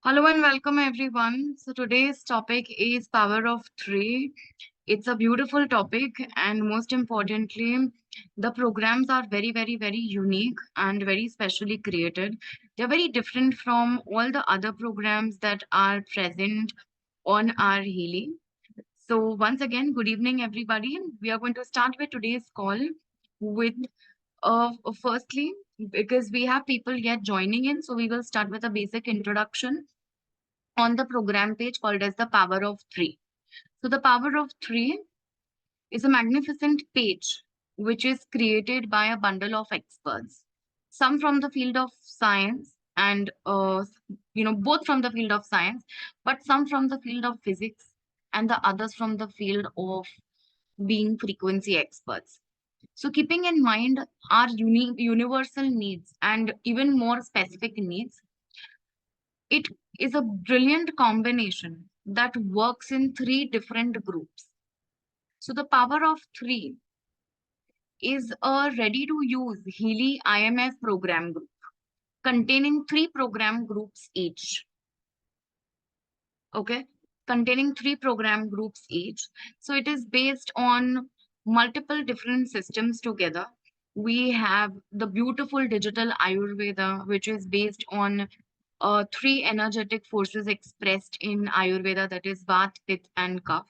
Hello and welcome everyone. So today's topic is power of three. It's a beautiful topic, and most importantly, the programs are very unique and very specially created. They're very different from all the other programs that are present on our Healy. So once again, good evening everybody. We are going to start with today's call with firstly, because we have people yet joining in, so we will start with a basic introduction on the program page called as the Power of Three. So the Power of Three is a magnificent page which is created by a bundle of experts, some from the field of science and both from the field of science, but some from the field of physics and the others from the field of being frequency experts. So keeping in mind our universal needs and even more specific needs, it is a brilliant combination that works in three different groups. So the power of three is a ready-to-use Healy IMF program group containing three program groups each. Okay, containing three program groups each. So it is based on multiple different systems together. We have the beautiful digital Ayurveda, which is based on three energetic forces expressed in Ayurveda, that is Vat, Pitta, and Kapha.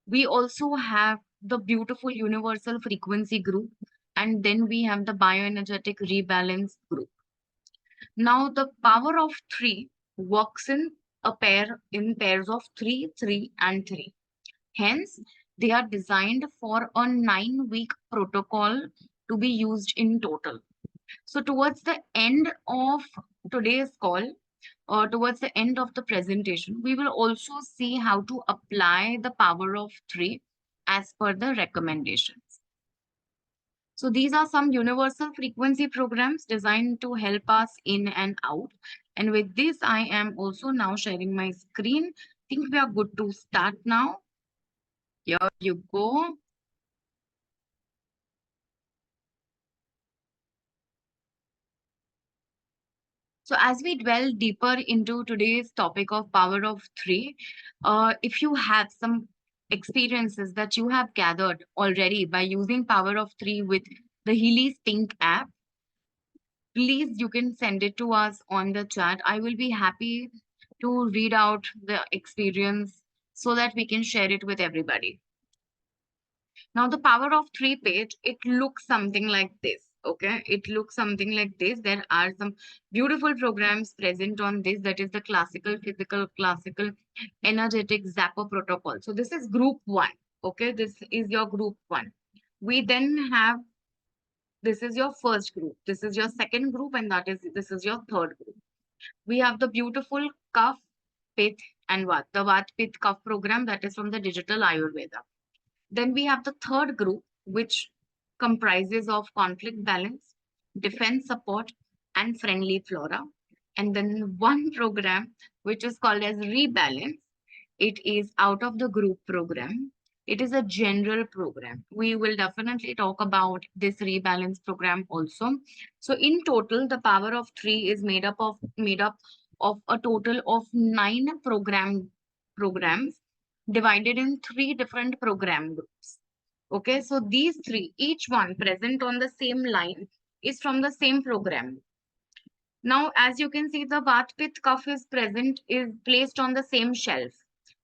We also have the beautiful universal frequency group, and then we have the bioenergetic rebalance group. Now, the power of three works in pairs of three, three, and three. Hence, they are designed for a 9-week protocol to be used in total. So, towards the end of today's call, or towards the end of the presentation, we will also see how to apply the power of three as per the recommendations. So these are some universal frequency programs designed to help us in and out. And with this, I am also now sharing my screen. I think we are good to start now. Here you go. So as we dwell deeper into today's topic of power of three, if you have some experiences that you have gathered already by using power of three with the Healy Sync app, please you can send it to us on the chat. I will be happy to read out the experience so that we can share it with everybody. Now, the power of three page, it looks something like this. Okay, it looks something like this. There are some beautiful programs present on this. That is the classical, physical, classical, energetic Zapper protocol. So this is group one. Okay, this is your group one. We then have, this is your first group. This is your second group, and this is your third group. We have the beautiful Kapha, Pitta, and Vat. The Vat Pitta Kapha program that is from the digital Ayurveda. Then we have the third group, which comprises of conflict balance, defense support, and friendly flora. And then one program, which is called as rebalance. It is out of the group program. It is a general program. We will definitely talk about this rebalance program also. So in total, the power of three is made up of a total of 9 programs divided in 3 different program groups. Okay, so these three, each one present on the same line, is from the same program. Now, as you can see, the Vatpith cuff is placed on the same shelf.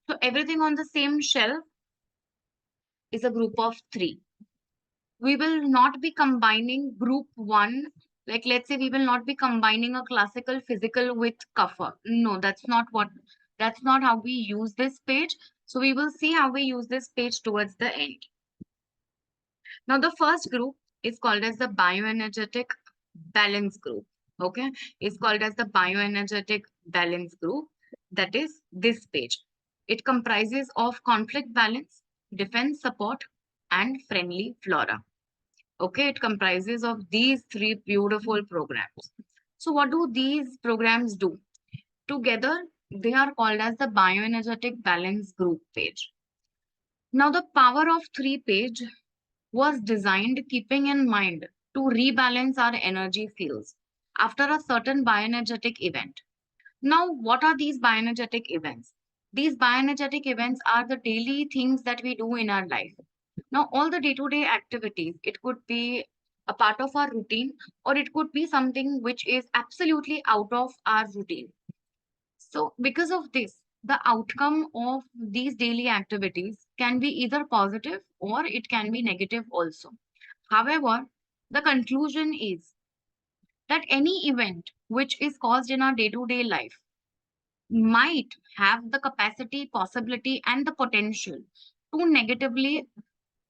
So everything on the same shelf is a group of three. We will not be combining group one. Like, let's say we will not be combining a classical physical with kapha. No, that's not how we use this page. So we will see how we use this page towards the end. Now, the first group is called as the bioenergetic balance group. Okay, it's called as the bioenergetic balance group. That is this page. It comprises of conflict balance, defense support, and friendly flora. Okay, it comprises of these three beautiful programs. So, what do these programs do? Together, they are called as the bioenergetic balance group page. Now, the power of three page was designed keeping in mind to rebalance our energy fields after a certain bioenergetic event. Now, what are these bioenergetic events? These bioenergetic events are the daily things that we do in our life. Now, all the day to day activities, it could be a part of our routine, or it could be something which is absolutely out of our routine. So, because of this, the outcome of these daily activities can be either positive or it can be negative also. However, the conclusion is that any event which is caused in our day to day life might have the capacity, possibility, and the potential to negatively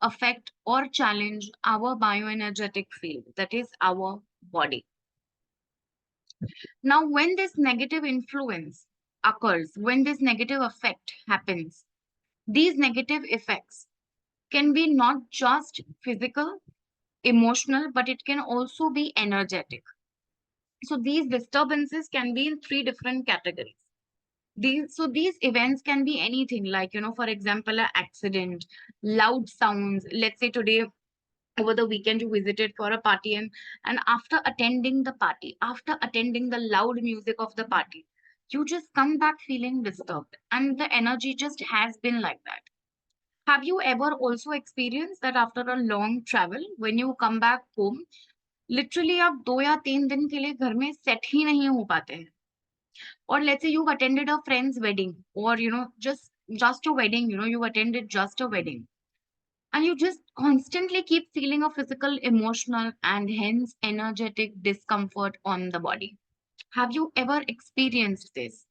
affect or challenge our bioenergetic field, that is, our body. Now, when this negative influence occurs, when this negative effect happens, these negative effects can be not just physical, emotional, but it can also be energetic. So, these disturbances can be in three different categories. These events can be anything like, for example, an accident, loud sounds. Let's say today over the weekend you visited for a party, and after attending the party, after attending the loud music of the party, you just come back feeling disturbed and the energy just has been like that. Have you ever also experienced that after a long travel, when you come back home, literally आप 2 या 3 दिन के लिए घर में set ही नहीं हो पाते हैं? Or let's say you've attended a friend's wedding, or just a wedding, you attended just a wedding, and you just constantly keep feeling a physical, emotional, and hence energetic discomfort on the body. Have you ever experienced this?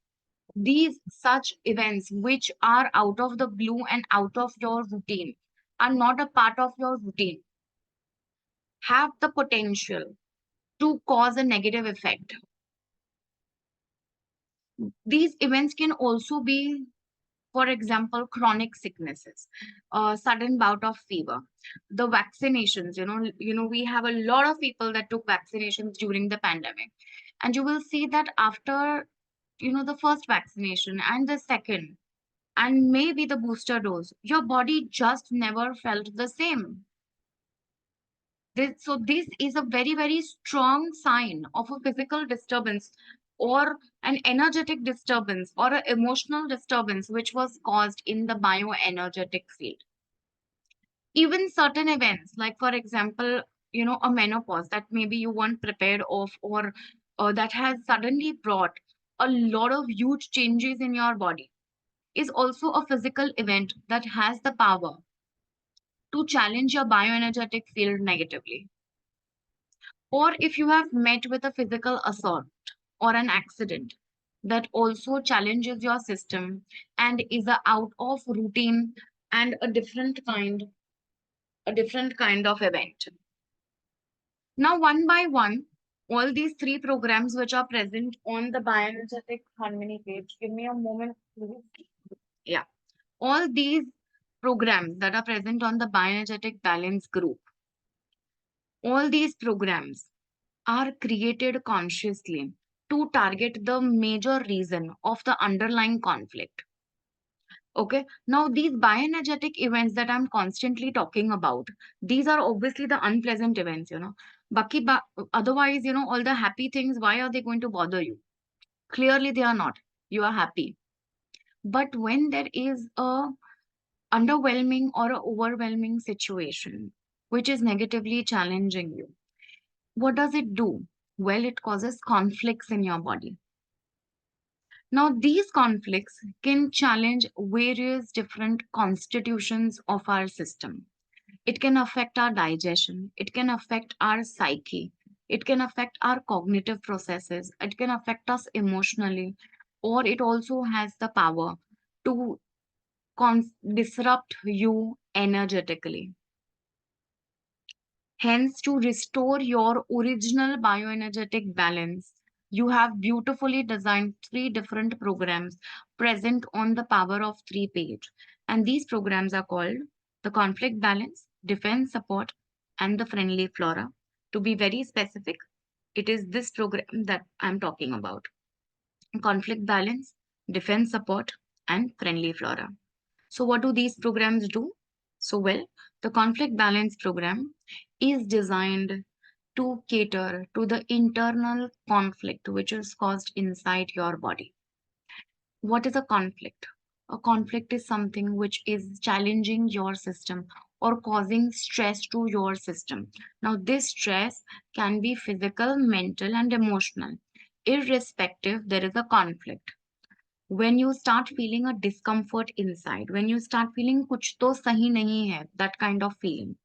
These such events, which are out of the blue and out of your routine, are not a part of your routine, have the potential to cause a negative effect. These events can also be, for example, chronic sicknesses, sudden bout of fever, the vaccinations. We have a lot of people that took vaccinations during the pandemic, and you will see that after the first vaccination and the second, and maybe the booster dose, your body just never felt the same. So this is a very, very strong sign of a physical disturbance, or an energetic disturbance, or an emotional disturbance which was caused in the bioenergetic field. Even certain events, like for example, a menopause that maybe you weren't prepared of, or that has suddenly brought a lot of huge changes in your body, is also a physical event that has the power to challenge your bioenergetic field negatively. Or if you have met with a physical assault or an accident that also challenges your system and is a out of routine and a different kind of event. Now, one by one, all these three programs which are present on the bioenergetic harmony page. Give me a moment, please. Yeah. All these programs that are present on the bioenergetic balance group, all these programs are created consciously to target the major reason of the underlying conflict. Okay, now these bioenergetic events that I'm constantly talking about, these are obviously the unpleasant events. Otherwise, all the happy things, why are they going to bother you? Clearly, they are not. You are happy. But when there is a underwhelming or a overwhelming situation which is negatively challenging you, what does it do? Well, it causes conflicts in your body. Now, these conflicts can challenge various different constitutions of our system. It can affect our digestion, it can affect our psyche, it can affect our cognitive processes, it can affect us emotionally, or it also has the power to disrupt you energetically. Hence, to restore your original bioenergetic balance, you have beautifully designed three different programs present on the Power of Three page. And these programs are called the Conflict Balance, Defense Support, and the Friendly Flora. To be very specific, it is this program that I'm talking about: Conflict Balance, Defense Support, and Friendly Flora. So, what do these programs do? So, well, the Conflict Balance program is designed to cater to the internal conflict which is caused inside your body. What is a conflict? A conflict is something which is challenging your system or causing stress to your system. Now, this stress can be physical, mental, and emotional. Irrespective, there is a conflict. When you start feeling a discomfort inside, when you start feeling kuch to sahi nahi hai, that kind of feeling,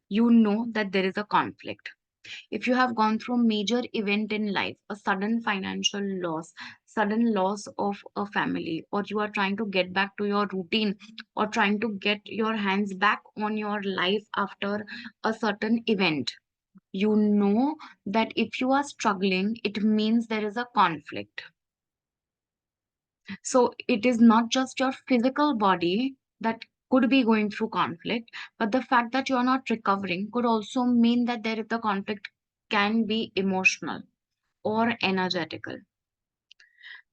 you know that there is a conflict. If you have gone through a major event in life, a sudden financial loss, sudden loss of a family, or you are trying to get back to your routine or trying to get your hands back on your life after a certain event, you know that if you are struggling, it means there is a conflict. So it is not just your physical body that could be going through conflict, but the fact that you are not recovering could also mean that the conflict can be emotional or energetical.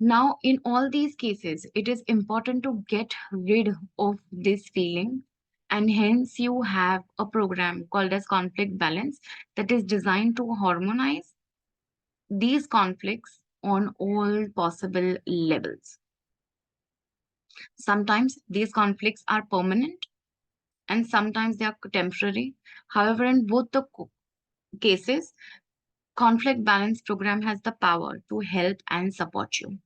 Now, in all these cases, it is important to get rid of this feeling, and hence you have a program called as conflict balance that is designed to harmonize these conflicts on all possible levels. Sometimes these conflicts are permanent and sometimes they are temporary. However, in both the cases, conflict balance program has the power to help and support you.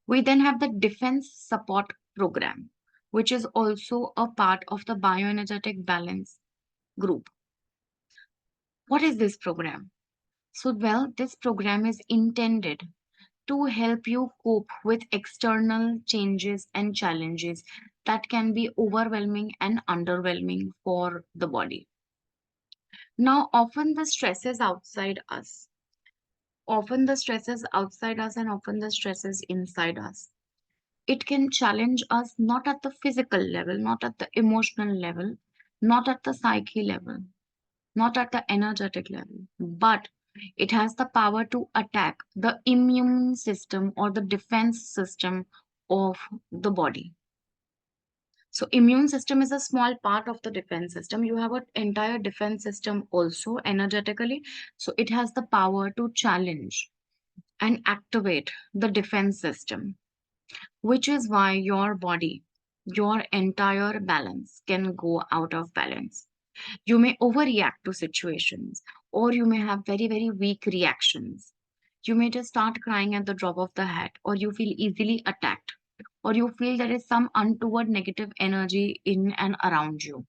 We then have the defense support program, which is also a part of the bioenergetic balance group. What is this program? So, well, this program is intended to help you cope with external changes and challenges that can be overwhelming and underwhelming for the body. Now, often the stresses outside us, and often the stresses inside us. It can challenge us not at the physical level, not at the emotional level, not at the psyche level, not at the energetic level, but it has the power to attack the immune system or the defense system of the body. So immune system is a small part of the defense system. You have an entire defense system also energetically. So it has the power to challenge and activate the defense system, which is why your body, your entire balance can go out of balance. You may overreact to situations, or you may have very, very weak reactions. You may just start crying at the drop of the hat, or you feel easily attacked, or you feel there is some untoward negative energy in and around you.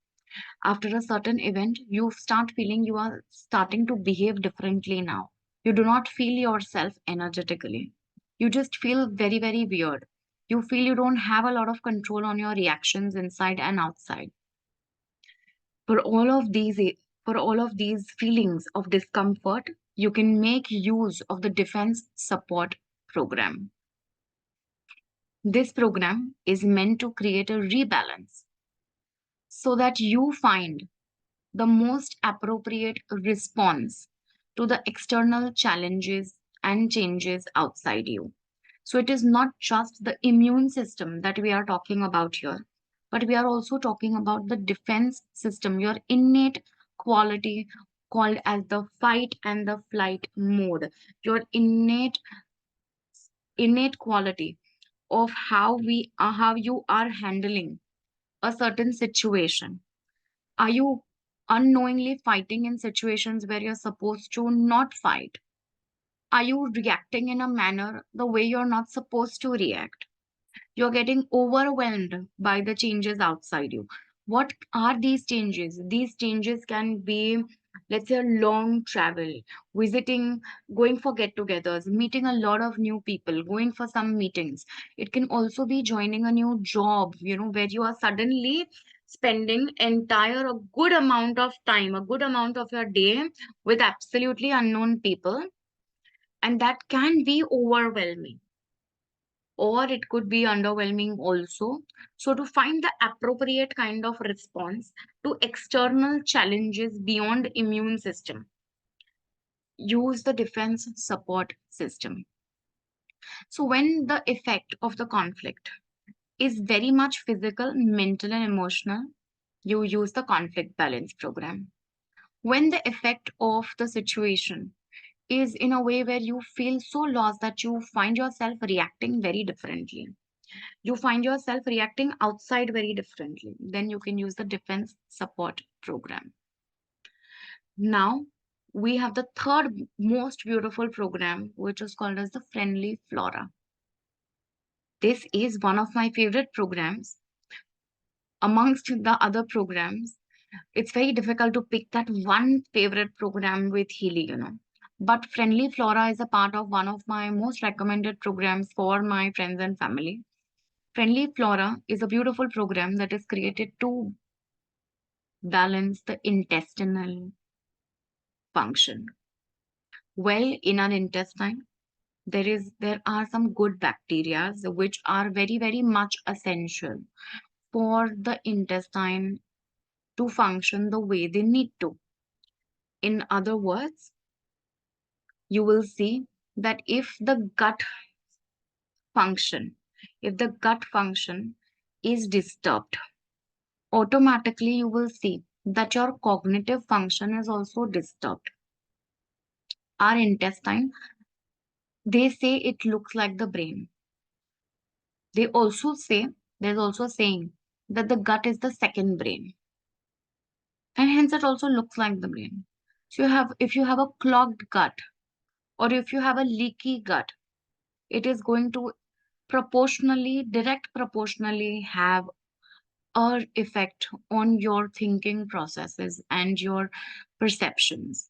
After a certain event, you start feeling you are starting to behave differently now. You do not feel yourself energetically. You just feel very, very weird. You feel you don't have a lot of control on your reactions inside and outside. For all of these for all of these feelings of discomfort, you can make use of the defense support program. This program is meant to create a rebalance so that you find the most appropriate response to the external challenges and changes outside you. So it is not just the immune system that we are talking about here, but we are also talking about the defense system, your innate quality called as the fight and the flight mode, your innate quality of how you are handling a certain situation. Are you unknowingly fighting in situations where you're supposed to not fight? Are you reacting in a manner the way you're not supposed to react? You're getting overwhelmed by the changes outside you. What are these changes? These changes can be, let's say, a long travel, visiting, going for get togethers, meeting a lot of new people, going for some meetings. It can also be joining a new job, where you are suddenly spending entire a good amount of time, a good amount of your day with absolutely unknown people. And that can be overwhelming, or it could be underwhelming also. So, to find the appropriate kind of response to external challenges beyond immune system, use the defense support system. So, when the effect of the conflict is very much physical, mental, and emotional, you use the conflict balance program. When the effect of the situation is in a way where you feel so lost that you find yourself reacting very differently, you find yourself reacting outside very differently, then you can use the defense support program. Now, we have the third most beautiful program, which is called as the Friendly Flora. This is one of my favorite programs amongst the other programs. It's very difficult to pick that one favorite program with Healy. But Friendly Flora is a part of one of my most recommended programs for my friends and family. Friendly Flora is a beautiful program that is created to balance the intestinal function. Well, in our intestine, there are some good bacteria which are very, very much essential for the intestine to function the way they need to. In other words, you will see that function, if the gut function is disturbed, automatically you will see that your cognitive function is also disturbed. Our intestine, they say it looks like the brain. They also say, there's also a saying that the gut is the second brain. And hence it also looks like the brain. So if you have a clogged gut or if you have a leaky gut, it is going to direct proportionally have a effect on your thinking processes and your perceptions.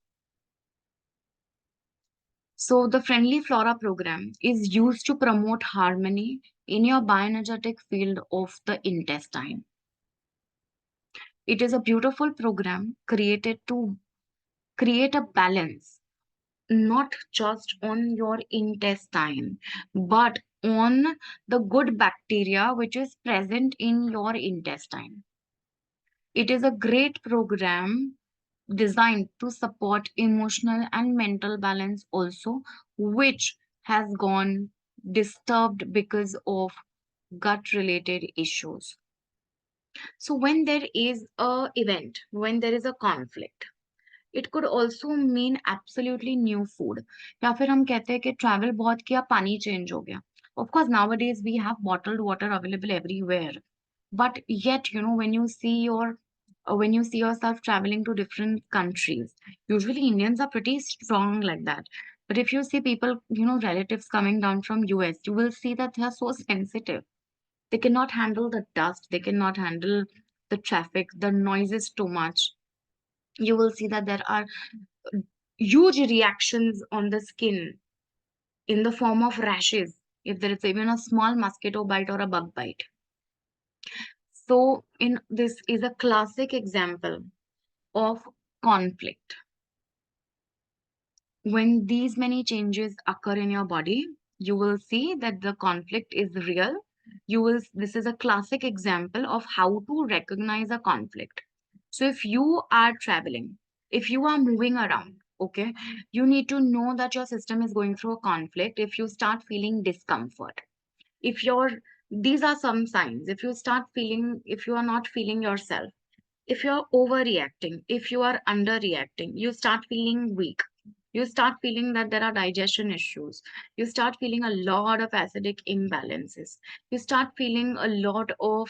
So the Friendly Flora program is used to promote harmony in your bioenergetic field of the intestine. It is a beautiful program created to create a balance, not just on your intestine, but on the good bacteria which is present in your intestine. It is a great program designed to support emotional and mental balance also, which has gone disturbed because of gut related issues. So when there is a event, when there is a conflict, it could also mean absolutely new food. या फिर हम कहते हैं कि travel बहुत किया पानी change हो गया. Of course, nowadays we have bottled water available everywhere. But yet, when you see yourself traveling to different countries, usually Indians are pretty strong like that. But if you see people, relatives coming down from US, you will see that they are so sensitive. They cannot handle the dust, they cannot handle the traffic, the noise is too much. You will see that there are huge reactions on the skin in the form of rashes if there is even a small mosquito bite or a bug bite. So, in this is a classic example of conflict. When these many changes occur in your body, you will see that the conflict is real. This is a classic example of how to recognize a conflict. So if you are traveling, if you are moving around, okay, you need to know that your system is going through a conflict. If you start feeling discomfort, if you're, these are some signs. If you are not feeling yourself, if you're overreacting, if you are underreacting, you start feeling weak. You start feeling that there are digestion issues. You start feeling a lot of acidic imbalances. You start feeling a lot of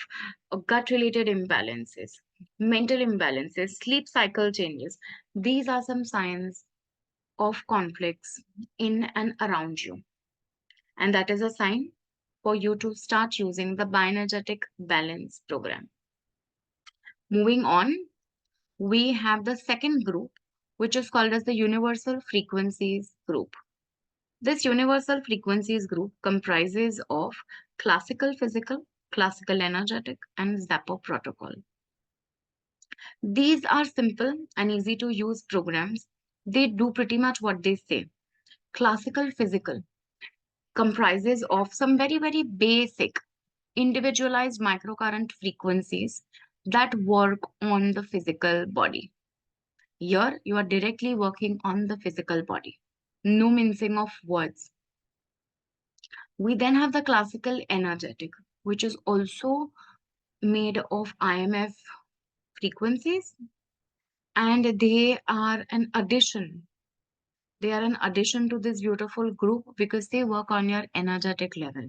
gut related imbalances, mental imbalances, sleep cycle changes. These are some signs of conflicts in and around you. And that is a sign for you to start using the bioenergetic balance program. Moving on, we have the second group, which is called as the Universal Frequencies Group. This Universal Frequencies Group comprises of classical physical, classical energetic, and Zappo protocol. These are simple and easy to use programs. They do pretty much what they say. Classical physical comprises of some very, very basic individualized microcurrent frequencies that work on the physical body. Here, you are directly working on the physical body. No mincing of words. We then have the classical energetic, which is also made of IMF frequencies And they are an addition. They are an addition to this beautiful group because they work on your energetic level.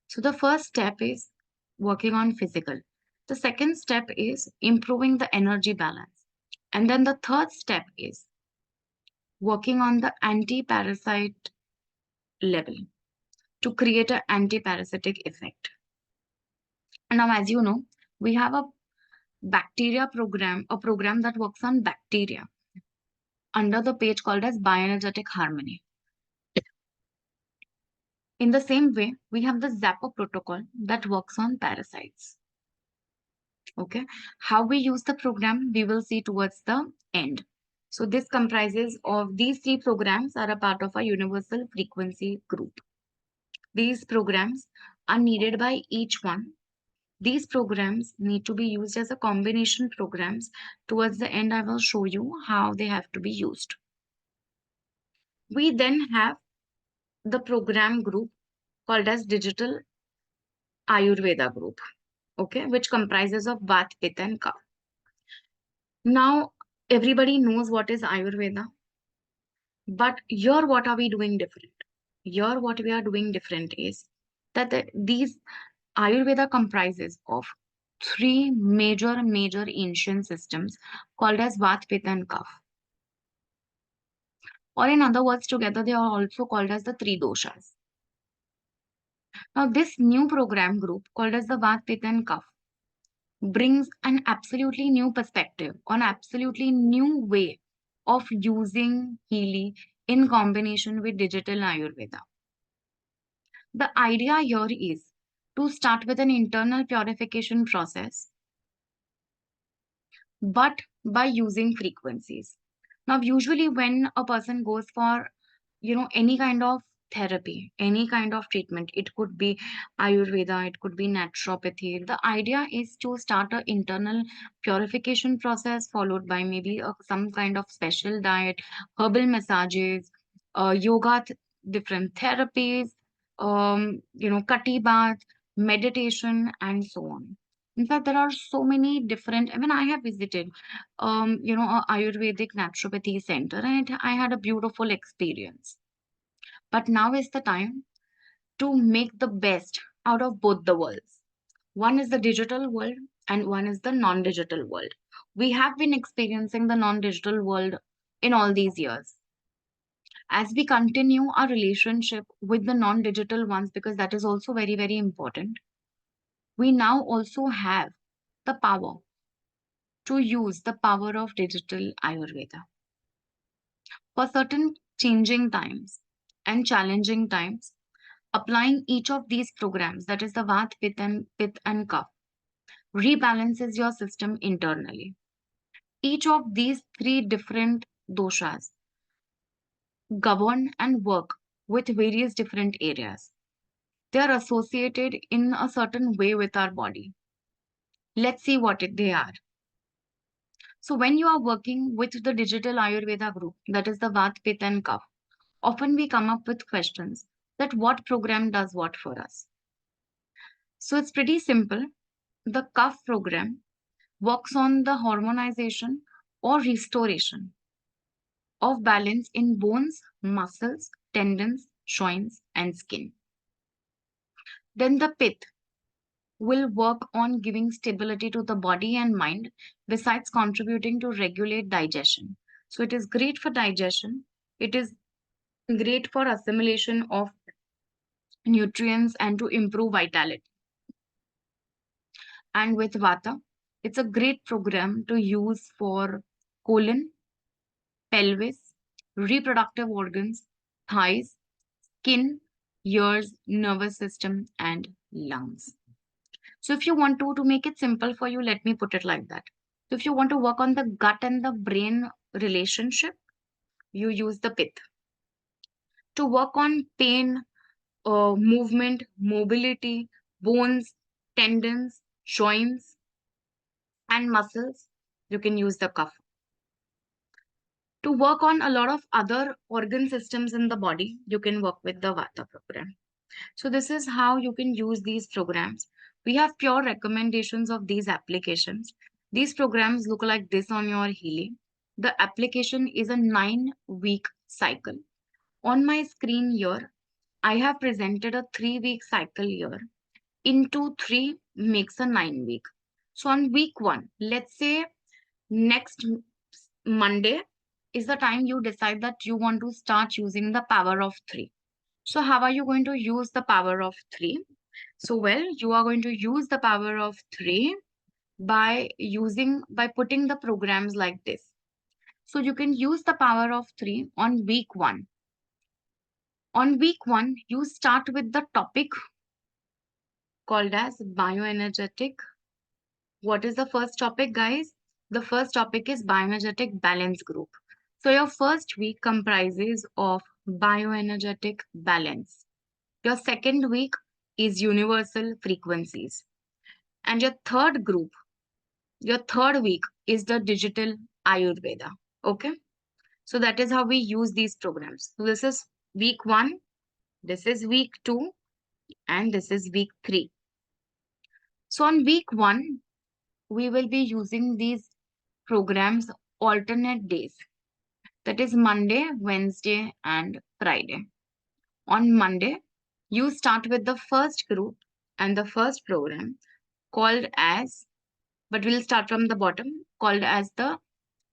So the first step is working on physical. The second step is improving the energy balance. And then the third step is working on the anti-parasite level to create an anti-parasitic effect. And now, as you know, we have a bacteria program, a program that works on bacteria under the page called as bioenergetic harmony. In the same way, we have the Zappo protocol that works on parasites. Okay, how we use the program, we will see towards the end. So this comprises of these three programs are a part of a universal frequency group. These programs are needed by each one. These programs need to be used as a combination programs. Towards the end, I will show you how they have to be used. We then have the program group called as Digital Ayurveda group, okay, which comprises of Vata, Pitta, and Kapha. Now, everybody knows what is Ayurveda, but here what are we doing different? Here what we are doing different is that these Ayurveda comprises of three major ancient systems called as Vata, Pitta, and Kapha. Or in other words, together they are also called as the three doshas. Now, this new program group called as the Vata, Pitta, and Kapha brings an absolutely new perspective, an absolutely new way of using Healy in combination with digital Ayurveda. The idea here is to start with an internal purification process, but by using frequencies. Now, usually when a person goes for, any kind of therapy, any kind of treatment, it could be Ayurveda, it could be naturopathy. The idea is to start an internal purification process followed by maybe some kind of special diet, herbal massages, yoga, different therapies, kati bath, meditation, and so on. In fact, there are so many different. I mean, I have visited, a Ayurvedic naturopathy center, and I had a beautiful experience. But now is the time to make the best out of both the worlds. One is the digital world, and one is the non-digital world. We have been experiencing the non-digital world in all these years. As we continue our relationship with the non-digital ones, because that is also very important, we now also have the power to use the power of digital Ayurveda. For certain changing times and challenging times, applying each of these programs, that is the Vat, Pitta, and Kapha, rebalances your system internally. Each of these three different doshas govern and work with various different areas. They are associated in a certain way with our body. Let's see what they are. So when you are working with the digital Ayurveda group, that is the Vat, Pitta, and Kapha, often we come up with questions that what program does what for us. So it's pretty simple. The Kapha program works on the harmonization or restoration of balance in bones, muscles, tendons, joints, and skin. Then the Pitta will work on giving stability to the body and mind, besides contributing to regulate digestion. So it is great for digestion. It is great for assimilation of nutrients and to improve vitality. And with Vata, it's a great program to use for colon, pelvis, reproductive organs, thighs, skin, ears, nervous system, and lungs. So if you want to make it simple for you, let me put it like that. So if you want to work on the gut and the brain relationship, you use the Pitta. To work on pain, movement, mobility, bones, tendons, joints, and muscles, you can use the Kapha. To work on a lot of other organ systems in the body, you can work with the Vata program. So this is how you can use these programs. We have pure recommendations of these applications. These programs look like this on your Healy. The application is a 9-week cycle. On my screen here, I have presented a 3-week cycle here. Into 3 makes a 9-week. So on week 1, let's say next Monday is the time you decide that you want to start using the power of 3. So how are you going to use the power of 3? So well, you are going to use the power of 3 by putting the programs like this. So you can use the power of 3 on week 1. On week 1, you start with the topic called as bioenergetic. What is the first topic, guys? The first topic is bioenergetic balance group. So your first week comprises of bioenergetic balance. Your second week is universal frequencies. And your third week is the digital Ayurveda. Okay. So that is how we use these programs. So this is week 1, this is week 2, and this is week 3. So on week 1, we will be using these programs alternate days. That is Monday, Wednesday, and Friday. On Monday, you start with the first group and the first program called as, but we'll start from the bottom, called as the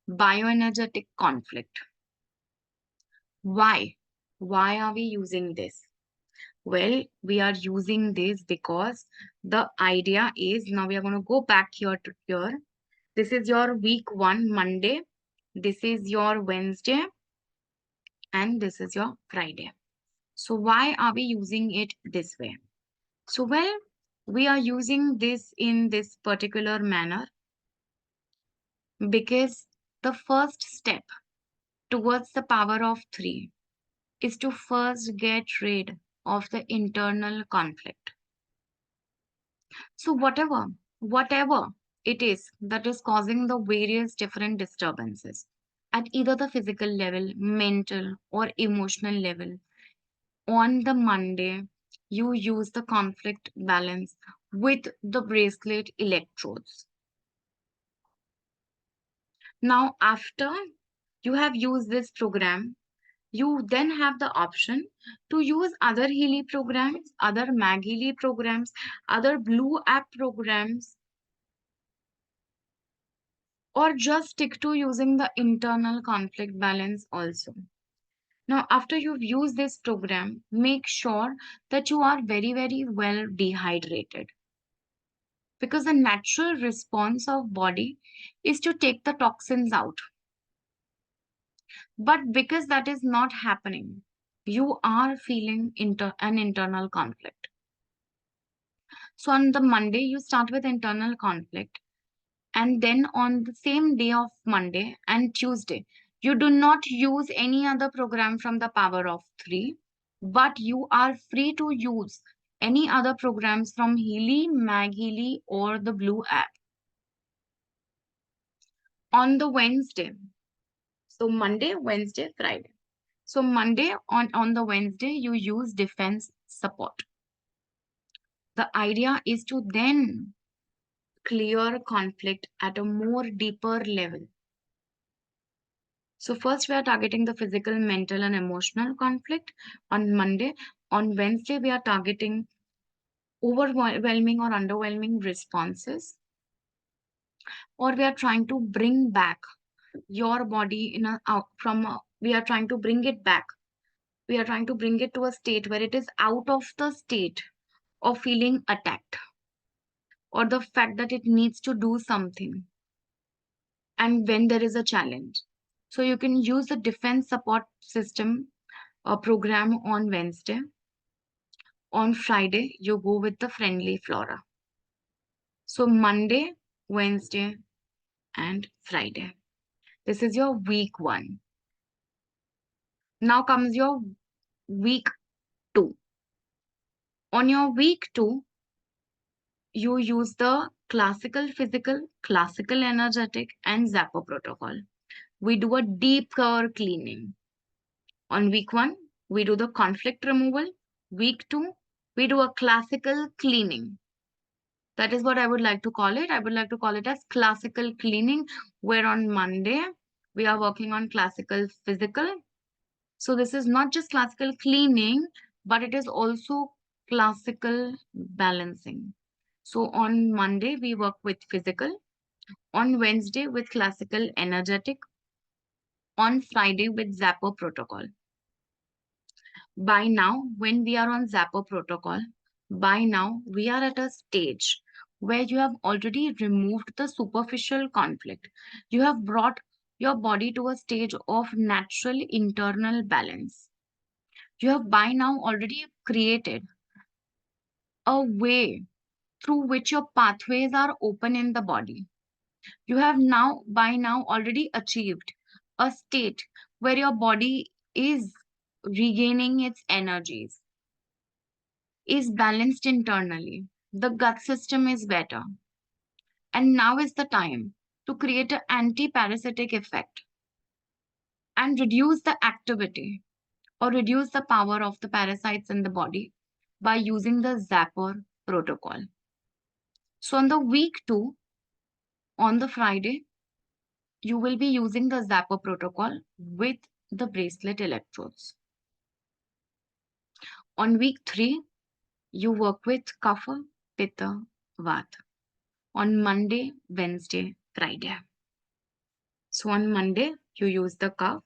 bioenergetic conflict. Why? Why are we using this? Well, we are using this because the idea is, now we are going to go back here to here. This is your week 1 Monday. This is your Wednesday. And this is your Friday. So why are we using it this way? So well, we are using this in this particular manner because the first step towards the power of 3 is to first get rid of the internal conflict. So whatever it is that is causing the various different disturbances at either the physical level, mental or emotional level, on the Monday, you use the conflict balance with the bracelet electrodes. Now, after you have used this program, you then have the option to use other Healy programs, other Mag Healy programs, other Blue app programs, or just stick to using the internal conflict balance also. Now, after you've used this program, make sure that you are very, very well dehydrated. Because the natural response of body is to take the toxins out. But because that is not happening, you are feeling an internal conflict. So on the Monday, you start with internal conflict. And then on the same day of Monday and Tuesday, you do not use any other program from the power of 3, but you are free to use any other programs from Healy, Mag Healy, or the Blue app. On the Wednesday, so Monday, Wednesday, Friday. So Monday on the Wednesday, you use defense support. The idea is to then clear conflict at a more deeper level. So first we are targeting the physical, mental and emotional conflict on Monday. On Wednesday, we are targeting overwhelming or underwhelming responses. Or we are trying to bring back your body we are trying to bring it back. We are trying to bring it to a state where it is out of the state of feeling attacked or the fact that it needs to do something and when there is a challenge. So you can use the defense support system program on Wednesday. On Friday, you go with the friendly flora. So Monday, Wednesday, and Friday. This is your week 1. Now comes your week 2. On your week 2, you use the classical physical, classical energetic, and Zappo protocol. We do a deep core cleaning. On week 1, we do the conflict removal. Week 2, we do a classical cleaning. That is what I would like to call it. I would like to call it as classical cleaning, where on Monday we are working on classical physical. So this is not just classical cleaning, but it is also classical balancing. So on Monday, we work with physical. On Wednesday, with classical energetic. On Friday, with Zapper protocol. By now, when we are on Zapper protocol, by now we are at a stage where you have already removed the superficial conflict. You have brought your body to a stage of natural internal balance. You have by now already created a way through which your pathways are open in the body. You have now, by now, already achieved a state where your body is regaining its energies, is balanced internally. The gut system is better. And now is the time to create an anti parasitic effect and reduce the activity or reduce the power of the parasites in the body by using the Zapper protocol. So, on the week 2, on the Friday, you will be using the Zapper protocol with the bracelet electrodes. On week 3, you work with Kapha, Pitta, Vata. On Monday, Wednesday, Friday. So on Monday, you use the cuff.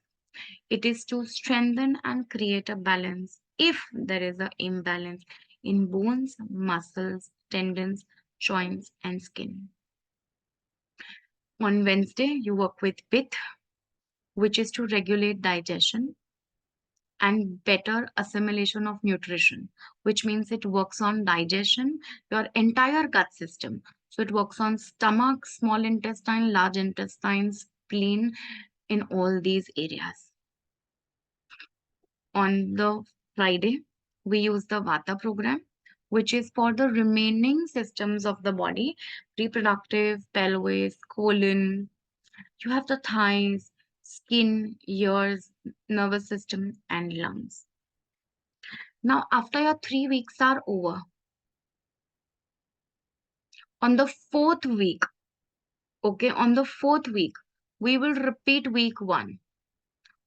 It is to strengthen and create a balance if there is an imbalance in bones, muscles, tendons, joints, and skin. On Wednesday, you work with Pitta, which is to regulate digestion and better assimilation of nutrition, which means it works on digestion, your entire gut system. So it works on stomach, small intestine, large intestine, spleen, in all these areas. On the Friday, we use the Vata program, which is for the remaining systems of the body, reproductive, pelvis, colon. You have the thighs, skin, ears, nervous system, and lungs. Now, after your 3 weeks are over, on the fourth week, okay, on the fourth week, we will repeat week 1.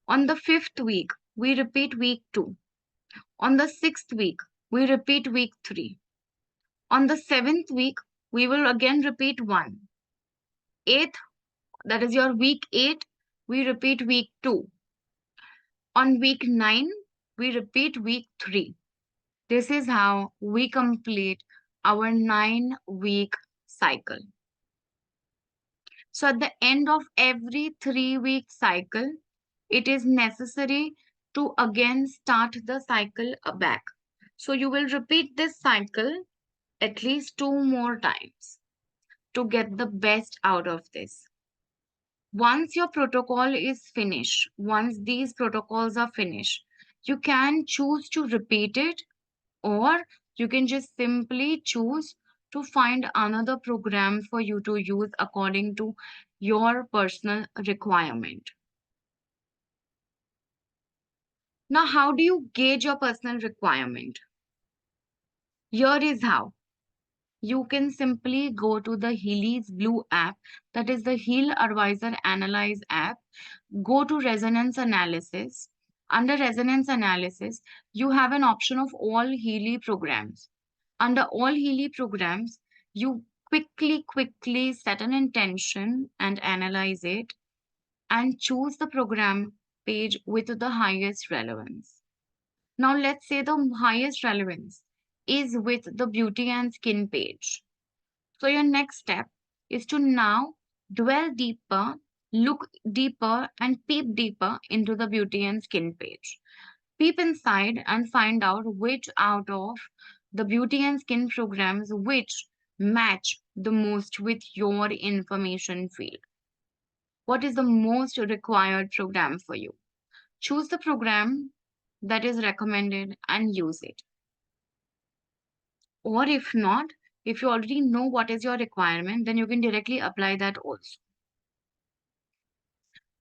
On the fifth week, we repeat week 2. On the sixth week, we repeat week 3. On the seventh week, we will again repeat 1. Eighth, that is your week 8, we repeat week 2. On week 9, we repeat week 3. This is how we complete our 9-week cycle. So at the end of every 3-week cycle, it is necessary to again start the cycle back. So you will repeat this cycle at least 2 more times to get the best out of this. Once your protocol is finished, once these protocols are finished, you can choose to repeat it, or you can just simply choose to find another program for you to use according to your personal requirement. Now, how do you gauge your personal requirement? Here is how. You can simply go to the Healy's Blue app, that is the Heal Advisor Analyze app. Go to Resonance Analysis. Under Resonance Analysis, you have an option of all Healy programs. Under all Healy programs, you quickly set an intention and analyze it and choose the program page with the highest relevance. Now, let's say the highest relevance is with the beauty and skin page. So your next step is to now dwell deeper, look deeper, and peep deeper into the beauty and skin page. Peep inside and find out which out of the beauty and skin programs which match the most with your information field. What is the most required program for you? Choose the program that is recommended and use it. Or if not, if you already know what is your requirement, then you can directly apply that also.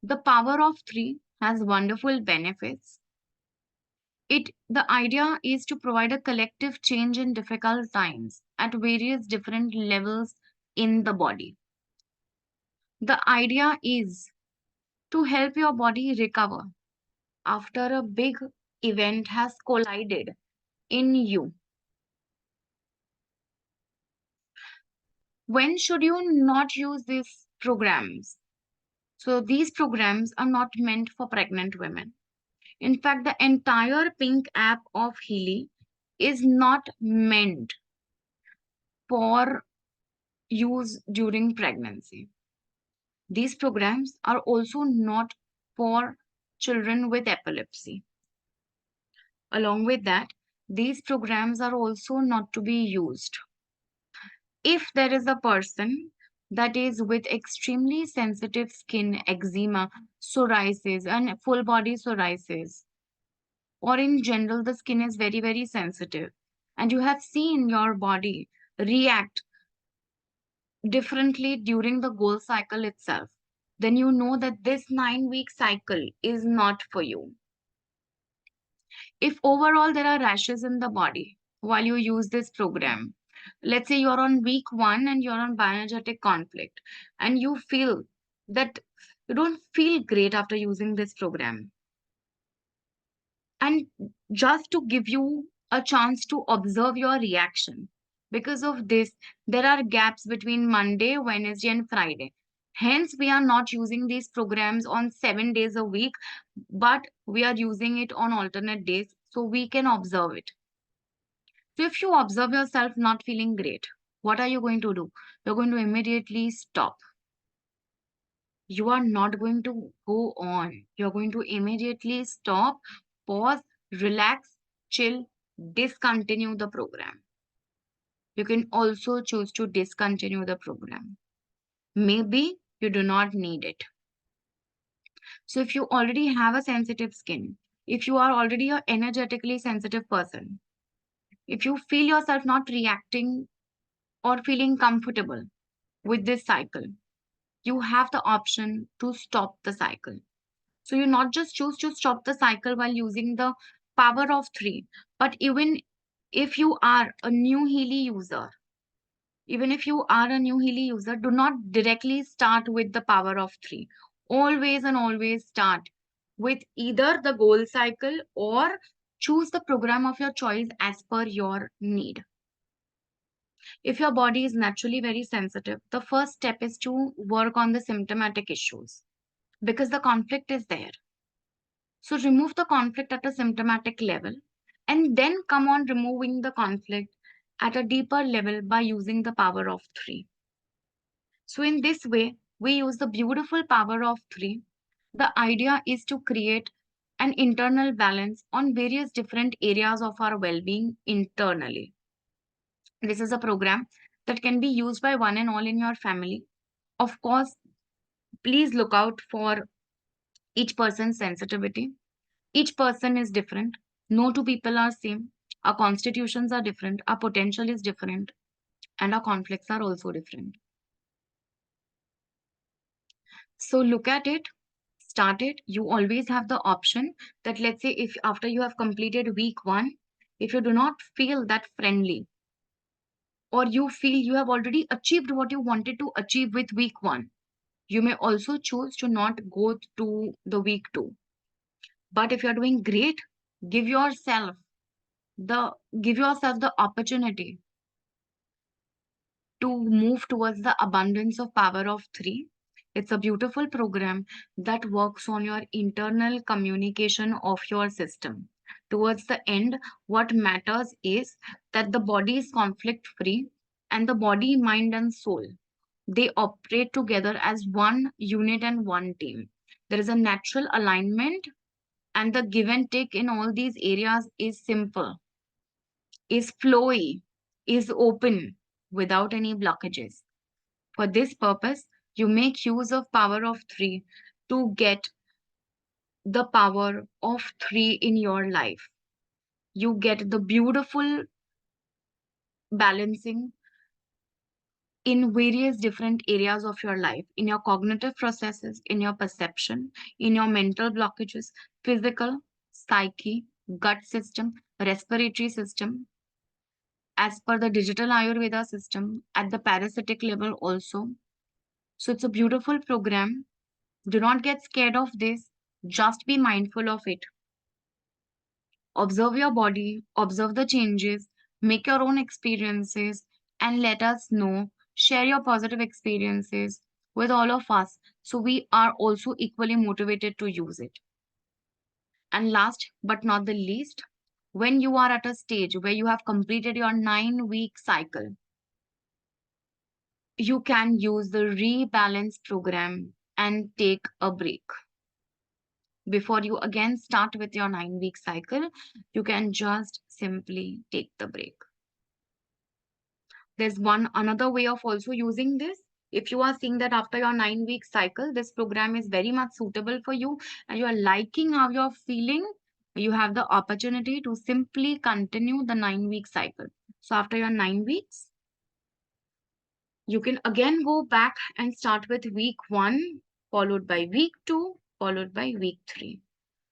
The power of 3 has wonderful benefits. The idea is to provide a collective change in difficult times at various different levels in the body. The idea is to help your body recover after a big event has collided in you. When should you not use these programs? So, these programs are not meant for pregnant women. In fact, the entire Pink app of Healy is not meant for use during pregnancy. These programs are also not for children with epilepsy. Along with that, these programs are also not to be used if there is a person that is with extremely sensitive skin, eczema, psoriasis, and full body psoriasis, or in general, the skin is very, very sensitive, and you have seen your body react differently during the goal cycle itself, then you know that this 9 week cycle is not for you. If overall there are rashes in the body while you use this program, let's say you're on week 1 and you're on bioenergetic conflict, and you feel that you don't feel great after using this program, and just to give you a chance to observe your reaction. Because of this, there are gaps between Monday, Wednesday, and Friday. Hence, we are not using these programs on 7 days a week, but we are using it on alternate days so we can observe it. So, if you observe yourself not feeling great, what are you going to do? You're going to immediately stop. You are not going to go on. You're going to immediately stop, pause, relax, chill, discontinue the program. You can also choose to discontinue the program. Maybe you do not need it. So, if you already have a sensitive skin, if you are already an energetically sensitive person, if you feel yourself not reacting or feeling comfortable with this cycle, you have the option to stop the cycle. So you not just choose to stop the cycle while using the power of three, but if you are a new Healy user, even if you are a new Healy user, do not directly start with the power of three. Always and always start with either the goal cycle or choose the program of your choice as per your need. If your body is naturally very sensitive, the first step is to work on the symptomatic issues because the conflict is there. So remove the conflict at a symptomatic level and then come on removing the conflict at a deeper level by using the power of three. So in this way, we use the beautiful power of three. The idea is to create an internal balance on various different areas of our well-being internally. This is a program that can be used by one and all in your family. Of course, please look out for each person's sensitivity. Each person is different. No two people are same. Our constitutions are different. Our potential is different. And our conflicts are also different. So look at it, start it. You always have the option that let's say if after you have completed week 1, if you do not feel that friendly or you feel you have already achieved what you wanted to achieve with week 1, you may also choose to not go to the week 2. But if you're doing great, give yourself the give yourself the opportunity to move towards the abundance of power of three. It's a beautiful program that works on your internal communication of your system. Towards the end, what matters is that the body is conflict free and the body, mind, and soul, they operate together as one unit and one team. There is a natural alignment, and the give and take in all these areas is simple, is flowy, is open without any blockages. For this purpose, you make use of power of three to get the power of three in your life. You get the beautiful balancing in various different areas of your life, in your cognitive processes, in your perception, in your mental blockages, physical, psyche, gut system, respiratory system, as per the digital Ayurveda system, at the parasitic level also. So it's a beautiful program. Do not get scared of this. Just be mindful of it. Observe your body, observe the changes, make your own experiences, and let us know. Share your positive experiences with all of us so we are also equally motivated to use it. And last but not the least, when you are at a stage where you have completed your 9-week cycle, you can use the rebalance program and take a break. Before you again start with your 9-week cycle, you can just simply take the break. There's one another way of also using this. If you are seeing that after your 9-week cycle, this program is very much suitable for you and you are liking how you're feeling, you have the opportunity to simply continue the 9-week cycle. So after your 9 weeks, you can again go back and start with week 1, followed by week 2, followed by week 3.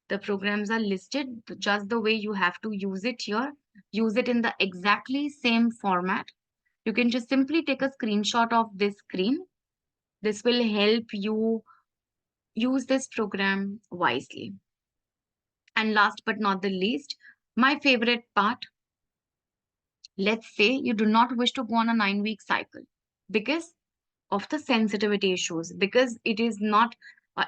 The programs are listed just the way you have to use it here. Use it in the exactly same format. You can just simply take a screenshot of this screen. This will help you use this program wisely. And last but not the least, my favorite part, let's say you do not wish to go on a 9-week cycle because of the sensitivity issues, because it is not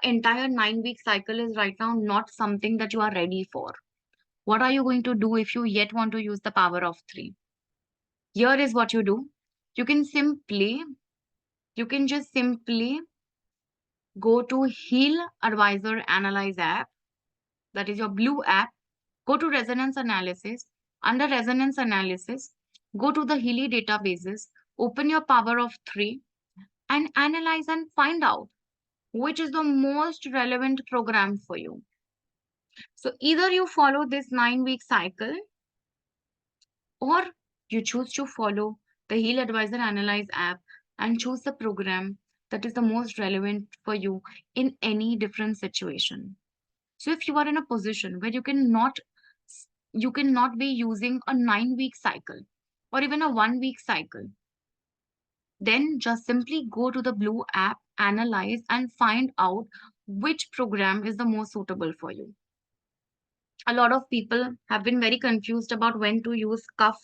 entire 9-week cycle is right now not something that you are ready for. What are you going to do if you yet want to use the power of 3? Here is what you do. You can simply, you can just simply go to Heal Advisor Analyze app. That is your blue app. Go to Resonance Analysis. Under Resonance Analysis, go to the Healy databases. Open your power of 3 and analyze and find out which is the most relevant program for you. So either you follow this 9-week cycle or you choose to follow the Heal Advisor Analyze app and choose the program that is the most relevant for you in any different situation. So if you are in a position where you cannot be using a 9-week cycle or even a 1-week cycle, then just simply go to the blue app, analyze and find out which program is the most suitable for you. A lot of people have been very confused about when to use Kapha,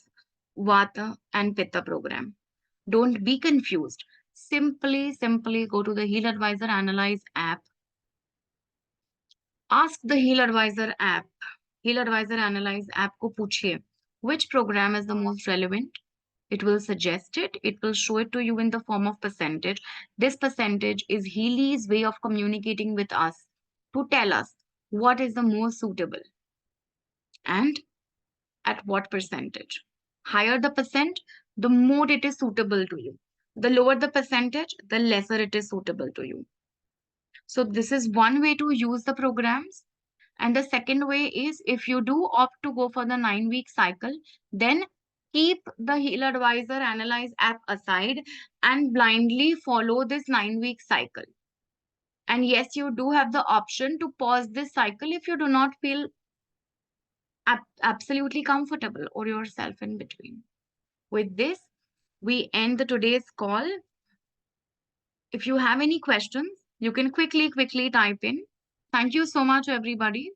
Vata, and Pitta program. Don't be confused. Simply go to the Heal Advisor Analyze app. Ask the Heal Advisor app. Heal Advisor Analyze app को पूछिए which program is the most relevant. It will suggest it. It will show it to you in the form of percentage. This percentage is Healy's way of communicating with us to tell us what is the most suitable and at what percentage. Higher the percent, the more it is suitable to you. The lower the percentage, the lesser it is suitable to you. So this is one way to use the programs. And the second way is if you do opt to go for the 9-week cycle, then keep the Heal Advisor Analyze app aside and blindly follow this 9-week cycle. And yes, you do have the option to pause this cycle if you do not feel absolutely comfortable or yourself in between. With this, we end the today's call. If you have any questions, you can quickly type in. Thank you so much, everybody.